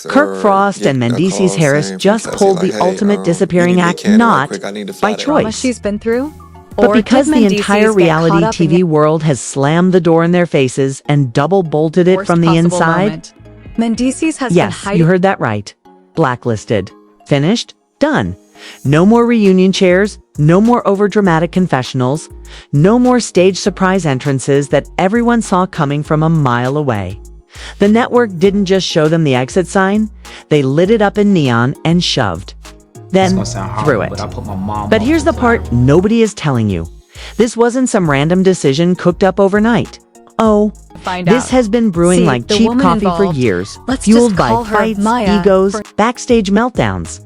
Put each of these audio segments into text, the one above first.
Kirk Frost and Mendeecees Harris just pulled the ultimate disappearing act not by choice, she's been through? but Or because did the Mendeecees entire get reality caught up in TV world has slammed the door in their faces and double-bolted it worst from the possible inside. moment? Mendeecees has been Yes, hiding. you heard that right. Blacklisted. Finished? Done. No more reunion chairs, no more overdramatic confessionals, no more stage surprise entrances that everyone saw coming from a mile away. The network didn't just show them the exit sign, they lit it up in neon and shoved. Then threw it. But here's the part nobody is telling you. This wasn't some random decision cooked up overnight. Oh, this has been brewing See, like the cheap woman coffee for involved. years, Let's fueled just by call her fights, Maya egos, for- backstage meltdowns,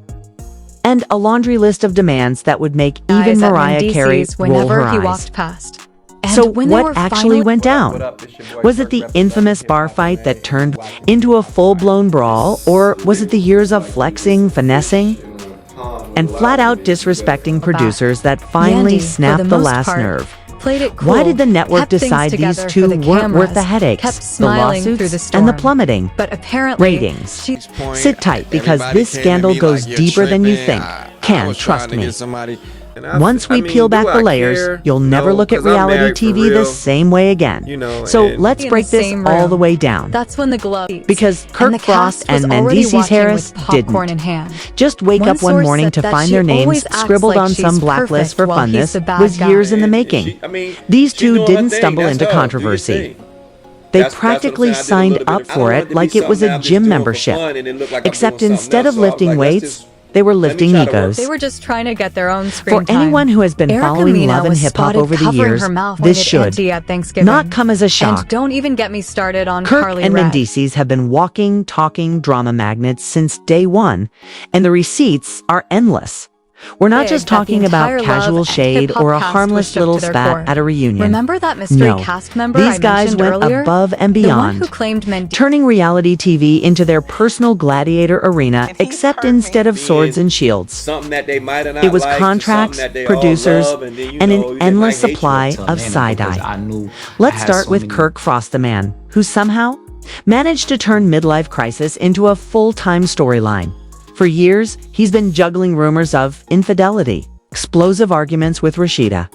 and a laundry list of demands that would make even Eyes at Mariah Carey Mendeecees roll whenever her he eyes. walked past. And So when they were what actually finally- went down? Was it the infamous bar fight that turned into a full-blown brawl, or was it the years of flexing, finessing, and flat-out disrespecting producers that finally Yandy, for snapped the most last part, nerve? Played it cool, Why did the network kept things decide these together two for the weren't worth the cameras, headaches, kept the smiling through the lawsuits, storm. and the plummeting But apparently, ratings? she- Sit tight, because this scandal goes deeper than you think. Can, trust me. Once we peel back the layers, you'll never look at reality TV the same way again. So let's in break the this same all room. the way down. That's when the glove. Because Kirk and the Frost cast was and already Mendeecees watching Harris with popcorn didn't in hand. just wake One up one source morning said to that find she their names always acts scribbled like on she's some blacklist perfect for while he's funness the bad was guy. years in the making. These two didn't stumble into controversy. They practically signed up for it like it was a gym membership. Except instead of lifting weights, they were lifting egos. They were just trying to get their own screen For time. anyone who has been Erica following Mena love and was hip-hop spotted over the covering years, her mouth this when it should empty at Thanksgiving. not come as a shock. And don't even get me started on Kirk Carly and Rae. Mendeecees have been walking, talking drama magnets since day one, and the receipts are endless. We're not Big just that the talking about entire casual Love and shade hip-hop or a cast was harmless shook little to their spat core. at a reunion. Remember that mystery No. cast member These I guys mentioned went earlier? above and The beyond, one who claimed Mendeecees. turning reality TV into their personal gladiator arena, except instead of swords and shields. It was contracts, producers, and an endless supply of side-eye. Let's start with Kirk Frost, the man who somehow managed to turn midlife crisis into a full-time storyline. For years, he's been juggling rumors of infidelity, explosive arguments with Rashida.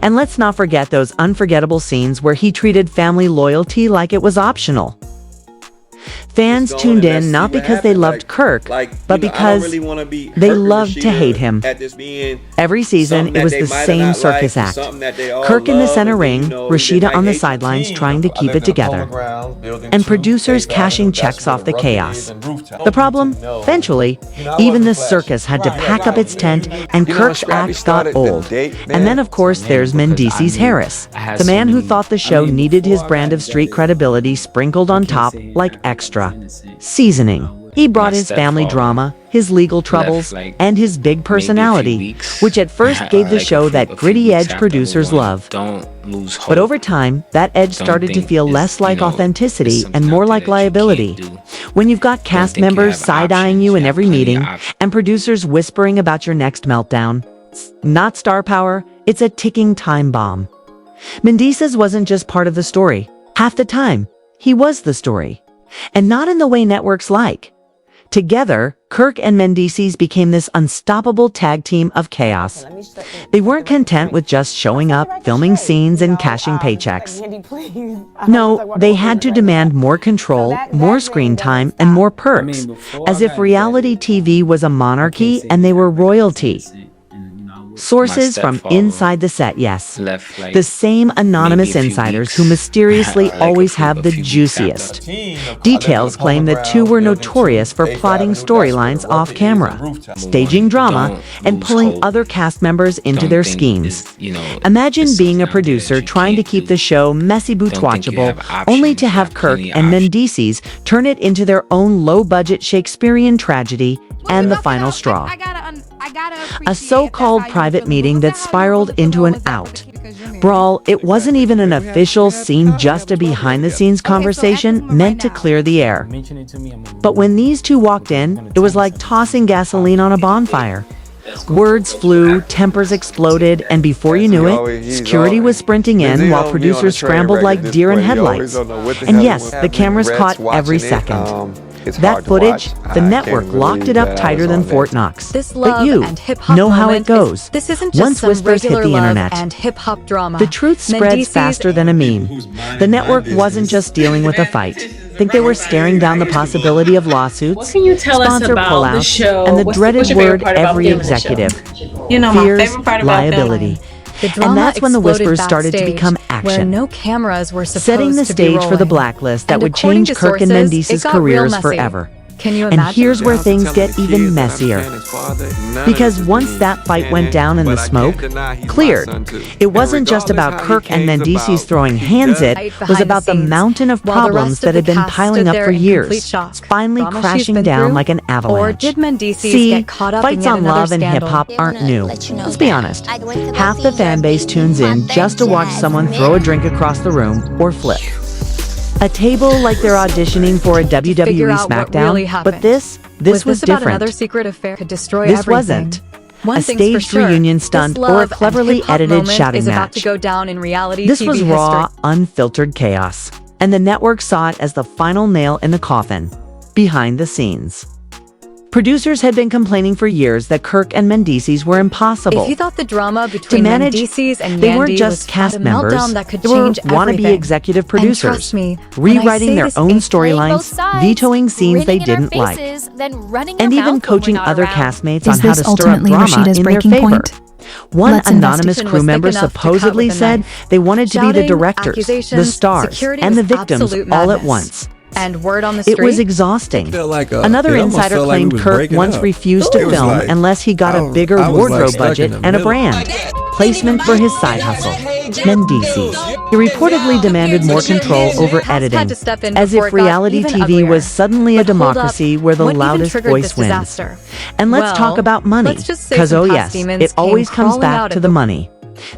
And let's not forget those unforgettable scenes where he treated family loyalty like it was optional. Fans tuned in not because they loved Kirk, but because they loved to hate him. Every season, it was the same circus act. Kirk in the center ring, Rashida on the sidelines trying to keep it together, and producers cashing checks off the chaos. The problem? Eventually, even the circus had to pack up its tent, and Kirk's act got old. And then, of course, there's Mendeecees Harris, the man who thought the show needed his brand of street credibility sprinkled on top like extra seasoning. He brought his family drama, his legal troubles, and his big personality, which at first gave the show that gritty edge producers love. But over time, that edge started to feel less like authenticity and more like liability. When you've got cast members side-eyeing you in every meeting, and producers whispering about your next meltdown, it's not star power, it's a ticking time bomb. Mendeecees wasn't just part of the story. Half the time, he was the story. And not in the way networks like. Together, Kirk and Mendeecees became this unstoppable tag team of chaos. They weren't content with just showing up, filming scenes, and cashing paychecks. No, they had to demand more control, more screen time, and more perks, as if reality TV was a monarchy and they were royalty. Sources from inside the set, yes. The same anonymous insiders who mysteriously always have the juiciest details claim the two were notorious for plotting storylines off camera, staging drama, and pulling other cast members into their schemes. Imagine being a producer trying to keep the show messy but watchable, only to have Kirk and Mendeecees turn it into their own low-budget Shakespearean tragedy and the final straw. A so-called private meeting that spiraled into an out brawl. It wasn't even an official scene, just a behind-the-scenes conversation meant to clear the air. But when these two walked in, it was like tossing gasoline on a bonfire. Words flew, tempers exploded, and before you knew it, security was sprinting in while producers scrambled like deer in headlights. And yes, the cameras caught every second. That footage, the network locked it up tighter than Fort Knox. This But love you and hip-hop know how it moment goes. this isn't just Once some whispers hit regular the love internet, and hip-hop drama. the truth spreads Mendeecees faster than a meme. The network wasn't just dealing with a fight. Think they were staring down the possibility of lawsuits, What can you tell us sponsor about the pullouts, show? and the What's dreaded your favorite word part about every filming the executive: show? You know, my fears, favorite part about liability. The drama And that's when the exploded whispers started to backstage, become where action. no cameras were supposed Setting the to be stage for the rolling. blacklist that And would according change to Kirk and sources, Mendeecees' it got real careers messy. forever. Can you And imagine? here's where things get even messier. Because once that fight went down and the smoke cleared, it wasn't just about Kirk and Mendeecees throwing hands, it was about the mountain of problems that had been piling up for years, finally crashing down like an avalanche. Or did Mendeecees See, get caught up fights in on yet love and another hip-hop scandal? aren't new. Let's be honest. Half the fan base tunes in just to watch someone throw a drink across the room or flip a table like they're auditioning for a Figure WWE out what SmackDown. really happened. But this was about different. another secret affair could destroy This everything. wasn't One a thing's for staged sure, reunion this stunt or a love and cleverly hip-hop edited moment shouting is about match. to go down in reality This TV was history. raw, unfiltered chaos, and the network saw it as the final nail in the coffin. Behind the scenes, producers had been complaining for years that Kirk and Mendeecees were impossible If you thought the drama to between manage. Mendeecees and They Yandy weren't was just cast a members; meltdown that could they were change wannabe everything. executive And producers, trust me, when I rewriting say their this own ain't storylines, vetoing scenes they didn't like, and even coaching other castmates on Is how this to stir up ultimately drama Rashida's in their breaking favor. point? One Let's anonymous investigate. crew member Was thick enough to cut supposedly with a said knife. they wanted to be the Shouting, directors, the accusations, stars, security and the was victims absolute all at madness. once. And word on the street, It was exhausting. Another it almost insider felt like we claimed was Kirk breaking once up. refused It to was film like- unless he got a bigger I was like wardrobe stuck budget in the and a middle. brand placement for his side hustle, Mendeecees. He reportedly demanded more control over Cast had editing, to step in as before if it got reality even TV uglier. was suddenly a But hold up, democracy where the what even loudest triggered voice this wins. disaster? And let's talk Well, about money, let's just say because some oh past yes, demons it always came comes crawling back out to at the money.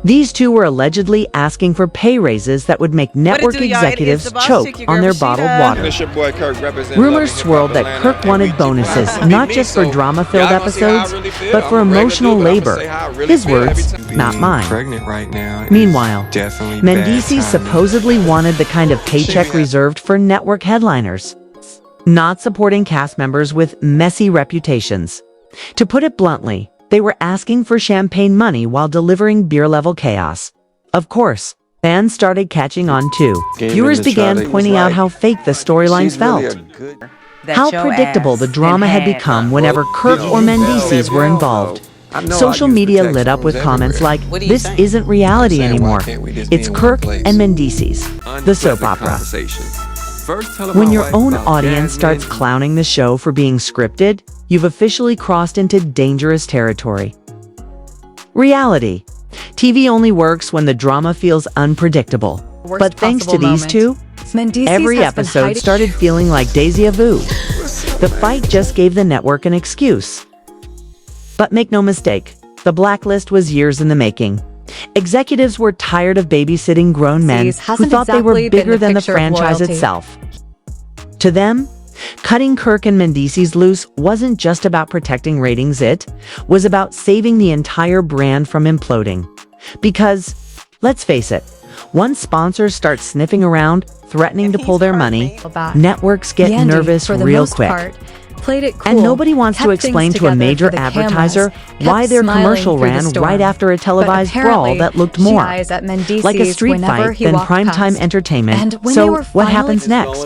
These two were allegedly asking for pay raises that would make network do, y'all? It is executives the boss choke chick, your on girl their Rashida. bottled And water. It's your boy Kirk representing Rumors Love and swirled Hip Hop that Atlanta, Kirk wanted and we keep bonuses, it not me, just for so drama-filled y'all gonna see how I episodes, really feel. but for I'm a regular emotional dude, but I'ma labor. say how I really His feel every words, time. not mine. Pregnant right now. is Meanwhile, definitely Mendeecees bad timing. supposedly wanted the kind of paycheck reserved for network headliners, not supporting cast members with messy reputations. To put it bluntly, they were asking for champagne money while delivering beer-level chaos. Of course, fans started catching on too. Viewers began pointing out how fake the storylines felt, how predictable the drama had become whenever Kirk or Mendeecees were involved. Social media lit up with comments like, "This isn't reality anymore. It's Kirk and Mendeecees, the soap opera." When your own audience starts clowning the show for being scripted, you've officially crossed into dangerous territory. Reality. TV only works when the drama feels unpredictable. Worst But thanks to possible these two, Mendeecees every has been episode hiding- started feeling like déjà vu. The fight just gave the network an excuse. But make no mistake, the blacklist was years in the making. Executives were tired of babysitting grown men who hasn't thought they were exactly been bigger the than the picture of franchise loyalty. itself. To them, cutting Kirk and Mendeecees loose wasn't just about protecting ratings, it was about saving the entire brand from imploding. Because, let's face it, once sponsors start sniffing around, threatening to pull their money, networks get Yandy, nervous for the real most quick. part, played it cool, And nobody wants to kept explain things to a together major for the advertiser cameras, why kept their smiling commercial through the ran storm. right after a But televised brawl apparently, that looked she more eyes at Mendeecees like a street whenever fight he than walked primetime past. entertainment. And when So they were what finally happens next?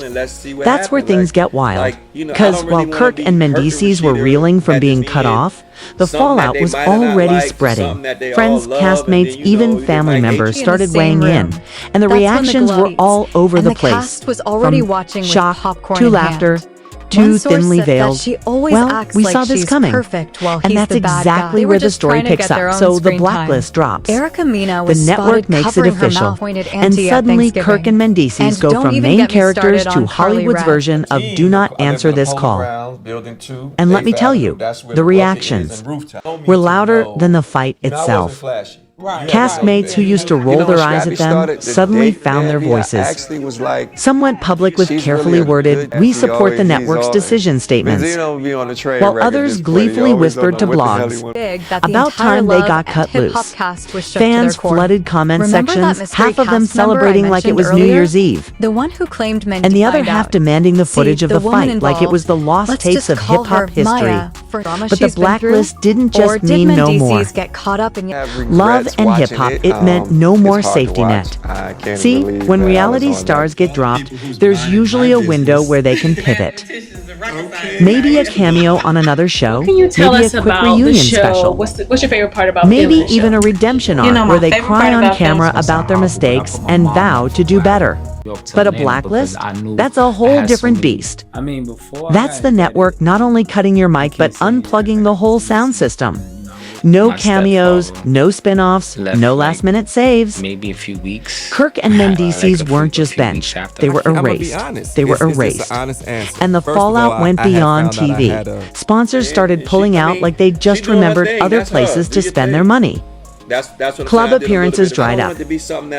That's where things get wild. Because while Kirk and Mendeecees were reeling from being cut off, the fallout was already spreading. Friends, castmates, even family members started weighing in, and the reactions were all over the place. The cast was already From watching with shock popcorn to in laughter hand. too One source thinly said that veiled. she always Well, acts we like saw this she's coming, perfect while and he's that's the bad guy. exactly They were where the just story trying to picks get their up. own So the screen blacklist time. drops. Erica Mena The was network spotted makes it covering her official, mouth, pointed and anti at suddenly Thanksgiving. Kirk and Mendeecees And go don't from even main get me characters started to on Carly Hollywood's Rae. version of "Do not answer this call." And let me tell you, the reactions were louder than the fight itself. Castmates who used to roll their eyes at them suddenly found their voices. Some went public with carefully worded, "We support the network's decision statements," while others gleefully whispered to blogs, "About time they got cut loose." Fans flooded comment sections, half of them celebrating like it was New Year's Eve, the one who claimed men and the other half demanding the footage of the fight like it was the lost tapes of hip-hop history. But the blacklist didn't just mean no more. Get caught up in Love and hip-hop, it meant no more safety net. See, when reality stars get dropped, there's usually a window where they can pivot. Maybe a cameo on another show, Can you tell maybe us a quick about reunion the show? special. What's your favorite part about Maybe filming the even show? a redemption arc where they cry on camera about their mistakes and vow to do better. But a blacklist? That's a whole different beast. That's the network not only cutting your mic but unplugging the whole sound system. No cameos, no spin-offs, no last-minute saves. Maybe a few weeks. Kirk and Mendeecees weren't just benched. They were erased. They were erased. And the fallout went beyond TV. Sponsors started pulling out like they just remembered other places to spend their money. Club appearances dried up.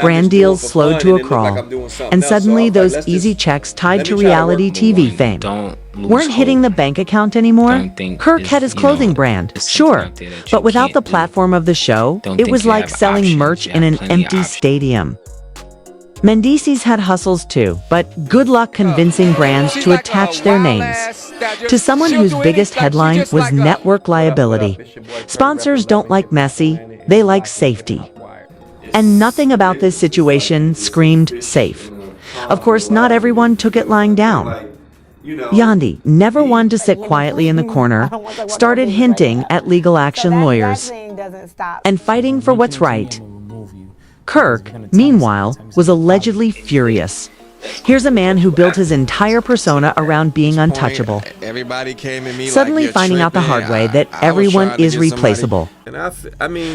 Brand deals slowed to a crawl. And suddenly those easy checks tied to reality TV fame weren't hitting the bank account anymore. Kirk had his clothing brand, sure, but without the platform of the show, it was like selling merch in an empty stadium. Mendeecees had hustles too, but good luck convincing brands to attach their names to someone whose biggest headline was network liability. Sponsors don't like messy, they like safety. And nothing about this situation screamed safe. Of course, not everyone took it lying down. Yandi, never one to sit quietly in the corner, started hinting at legal action lawyers and fighting for what's right. Kirk, meanwhile, was allegedly furious. Here's a man who built his entire persona around being untouchable, suddenly finding out the hard way that everyone is replaceable.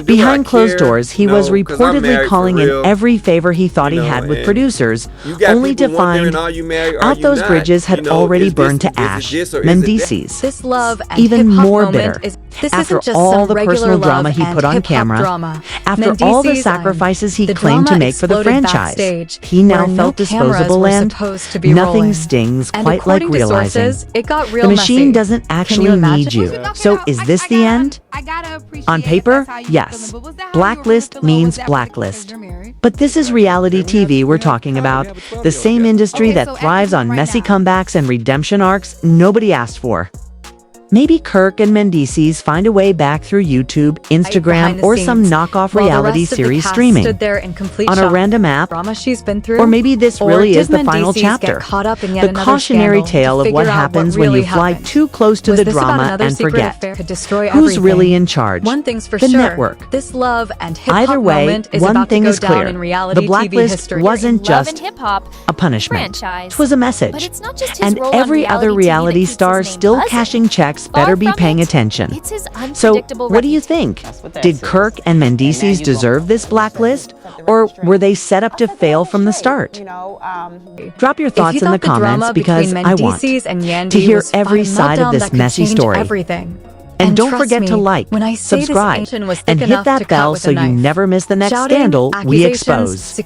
Behind closed doors, he was reportedly calling in every favor he thought he had with producers, only to find out those bridges had already burned to ash. Mendeecees, this love and even hip-hop more moment bitter. This After isn't just all some the regular personal drama love he and put on hip-hop camera, drama. after all the Mendeecees, sacrifices he the claimed to drama make for the exploded franchise, backstage, he now where felt no cameras disposable were and supposed to be nothing rolling. stings And quite like according to realizing sources, it got real the machine messy. doesn't Can actually need you. imagine? So is this the end? On paper, yes. Blacklist means blacklist. But this is reality TV we're talking about, the same industry that thrives on messy comebacks and redemption arcs nobody asked for. Maybe Kirk and Mendeecees find a way back through YouTube, Instagram, or some knockoff reality series streaming on a random app, or maybe this really is the final chapter, the cautionary tale of what happens when you fly too close to the drama and forget who's really in charge. One thing's for the sure, network. this love and hip-hop Either way, moment is one about thing to go is down clear. in reality The TV blacklist history. wasn't Love and just hip-hop a punishment. franchise. It was a message. But it's not just his And role on every other reality TV reality that keeps star his name still buzzing. cashing checks Far better be from paying it. attention. It's his So, unpredictable what do you reputation. think? Did Kirk and Mendeecees deserve this blacklist? Or were they set up to fail from the start? Drop your thoughts in the comments because I want to hear every side of this messy story. And don't forget to like, subscribe, and hit that bell so you never miss the next scandal we expose.